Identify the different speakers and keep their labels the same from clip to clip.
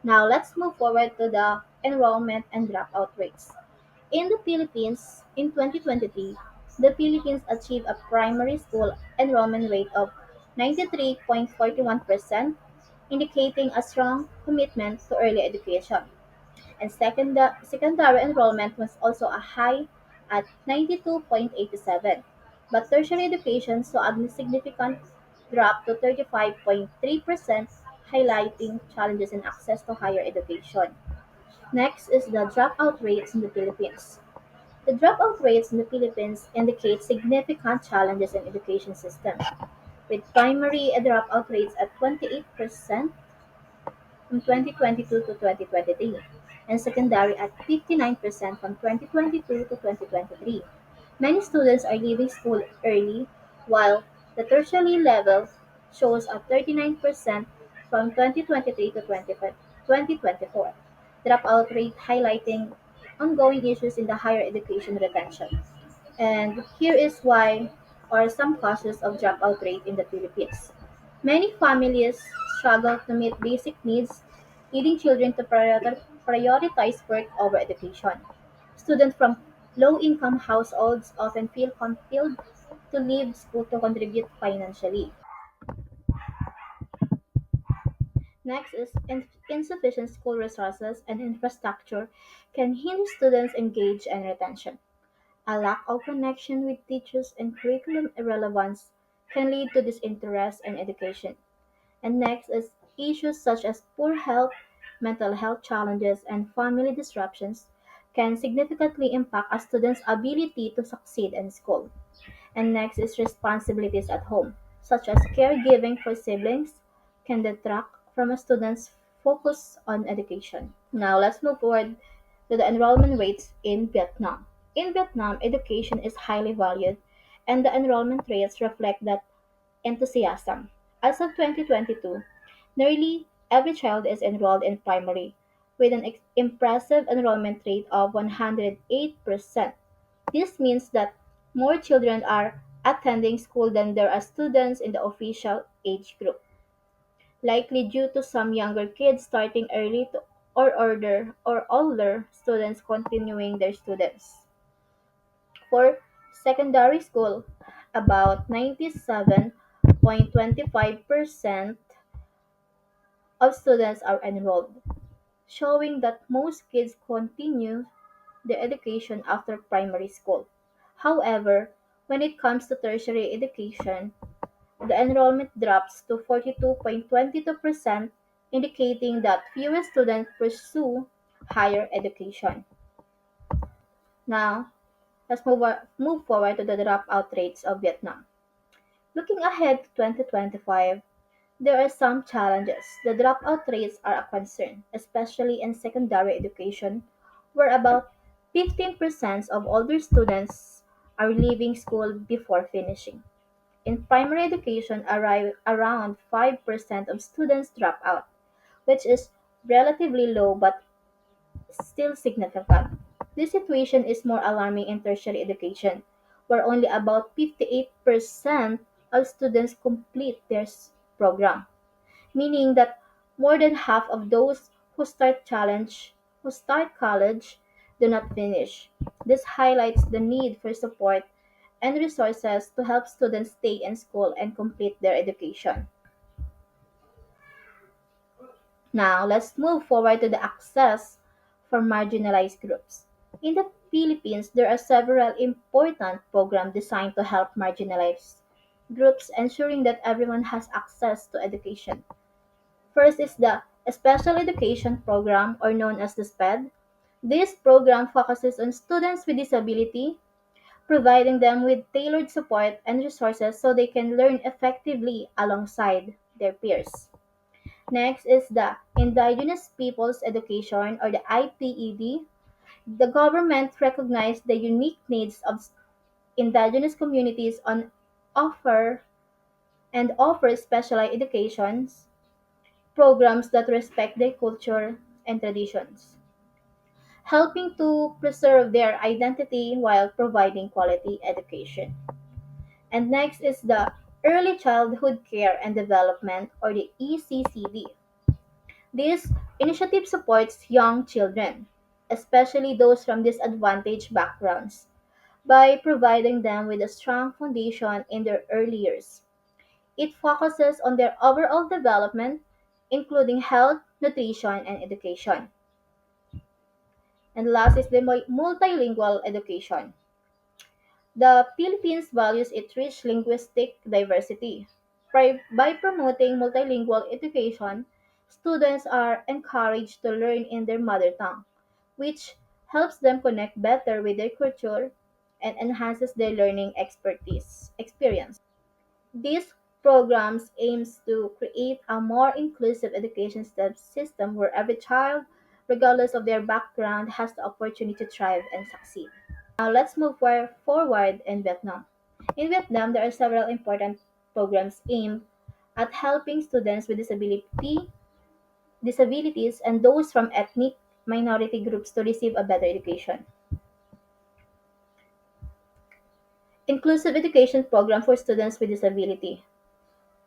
Speaker 1: Now let's move forward to the enrollment and dropout rates. In the Philippines, in 2023, the Philippines achieved a primary school enrollment rate of 93.41%, indicating a strong commitment to early education. And secondary enrollment was also a high at 92.87, but tertiary education saw a significant drop to 35.3%, highlighting challenges in access to higher education. Next is the dropout rates in the Philippines. The dropout rates in the Philippines indicate significant challenges in education system, with primary dropout rates at 28% from 2022 to 2023, and secondary at 59% from 2022 to 2023. Many students are leaving school early, while the tertiary level shows a 39% from 2023 to 2024. Dropout rate highlighting ongoing issues in the higher education retention. And here is why or some causes of dropout rate in the Philippines. Many families struggle to meet basic needs, leading children to prioritize work over education. Students from low-income households often feel compelled to leave school to contribute financially. Next is insufficient school resources and infrastructure can hinder students' engage and retention. A lack of connection with teachers and curriculum irrelevance can lead to disinterest in education. And next is issues such as poor health, mental health challenges, and family disruptions can significantly impact a student's ability to succeed in school. And next is responsibilities at home, such as caregiving for siblings, can detract from a student's focus on education. Now let's move forward to the enrollment rates in Vietnam. In Vietnam, education is highly valued, and the enrollment rates reflect that enthusiasm. As of 2022, nearly every child is enrolled in primary, with an impressive enrollment rate of 108%. This means that more children are attending school than there are students in the official age group, likely due to some younger kids starting early or older students continuing their students. For secondary school, about 97.25% of students are enrolled, showing that most kids continue their education after primary school. However, when it comes to tertiary education, the enrollment drops to 42.22%, indicating that fewer students pursue higher education. Now, let's move forward to the dropout rates of Vietnam. Looking ahead to 2025, there are some challenges. The dropout rates are a concern, especially in secondary education, where about 15% of older students are leaving school before finishing. In primary education, around 5% of students drop out, which is relatively low but still significant. This situation is more alarming in tertiary education, where only about 58% of students complete their program, meaning that more than half of those who start college do not finish. This highlights the need for support and resources to help students stay in school and complete their education. Now, let's move forward to the access for marginalized groups. In the Philippines, there are several important programs designed to help marginalized groups, ensuring that everyone has access to education. First is the Special Education Program, or known as the SPED. This program focuses on students with disability, providing them with tailored support and resources so they can learn effectively alongside their peers. Next is the Indigenous Peoples Education, or the IPED. The government recognized the unique needs of indigenous communities on offer and offers specialized educations programs that respect their culture and traditions, helping to preserve their identity while providing quality education. And next is the Early Childhood Care and Development, or the ECCD. This Initiative supports young children, especially those from disadvantaged backgrounds, by providing them with a strong foundation in their early years. It focuses on their overall development, including health, nutrition, and education. And last is the multilingual education. The Philippines values its rich linguistic diversity. By promoting multilingual education, students are encouraged to learn in their mother tongue, which helps them connect better with their culture and enhances their learning experience. These programs aims to create a more inclusive education system where every child, regardless of their background, has the opportunity to thrive and succeed. Now let's move forward in Vietnam. In Vietnam, there are several important programs aimed at helping students with disabilities and those from ethnic minority groups to receive a better education. Inclusive education program for students with disability.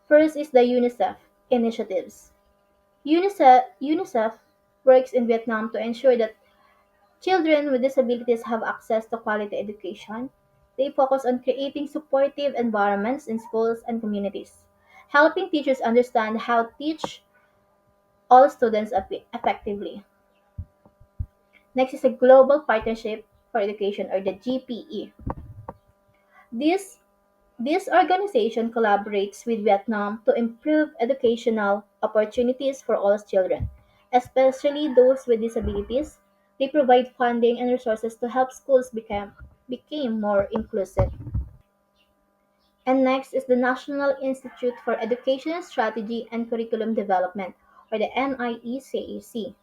Speaker 1: First is the UNICEF initiatives. UNICEF works in Vietnam to ensure that children with disabilities have access to quality education. They focus on creating supportive environments in schools and communities, helping teachers understand how to teach all students effectively. Next is a Global Partnership for Education, or the GPE. This This organization collaborates with Vietnam to improve educational opportunities for all children, especially those with disabilities. They provide funding and resources to help schools become more inclusive. And next is the National Institute for Educational Strategy and Curriculum Development, or the NIECAC.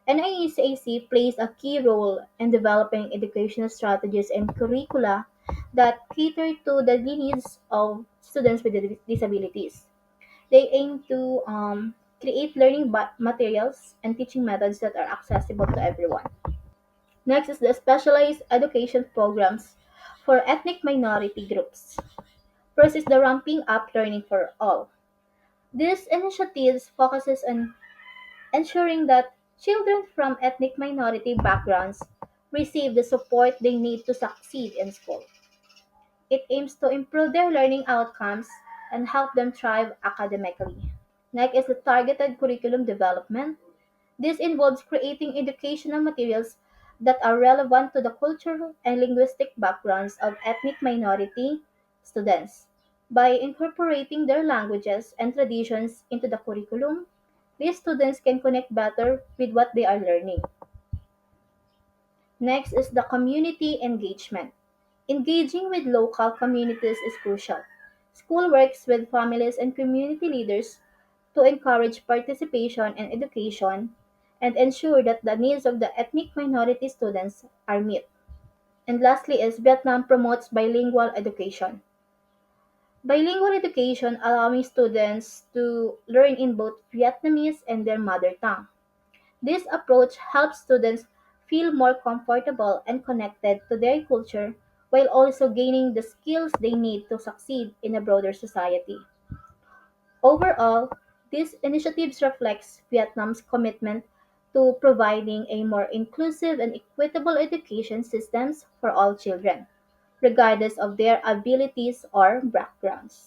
Speaker 1: NIECAC plays a key role in developing educational strategies and curricula that cater to the needs of students with disabilities. They aim to create learning materials and teaching methods that are accessible to everyone. Next is the specialized education programs for ethnic minority groups. First is the Ramping Up Learning for All. This initiative focuses on ensuring that children from ethnic minority backgrounds receive the support they need to succeed in school. It aims to improve their learning outcomes and help them thrive academically. Next is the targeted curriculum development. This involves creating educational materials that are relevant to the cultural and linguistic backgrounds of ethnic minority students. By incorporating their languages and traditions into the curriculum, these students can connect better with what they are learning. Next is the community engagement. Engaging with local communities is crucial. School works with families and community leaders to encourage participation in education and ensure that the needs of the ethnic minority students are met. And lastly is Vietnam promotes bilingual education. Bilingual education allowing students to learn in both Vietnamese and their mother tongue. This approach helps students feel more comfortable and connected to their culture while also gaining the skills they need to succeed in a broader society. Overall, these initiatives reflects Vietnam's commitment to providing a more inclusive and equitable education systems for all children, regardless of their abilities or backgrounds.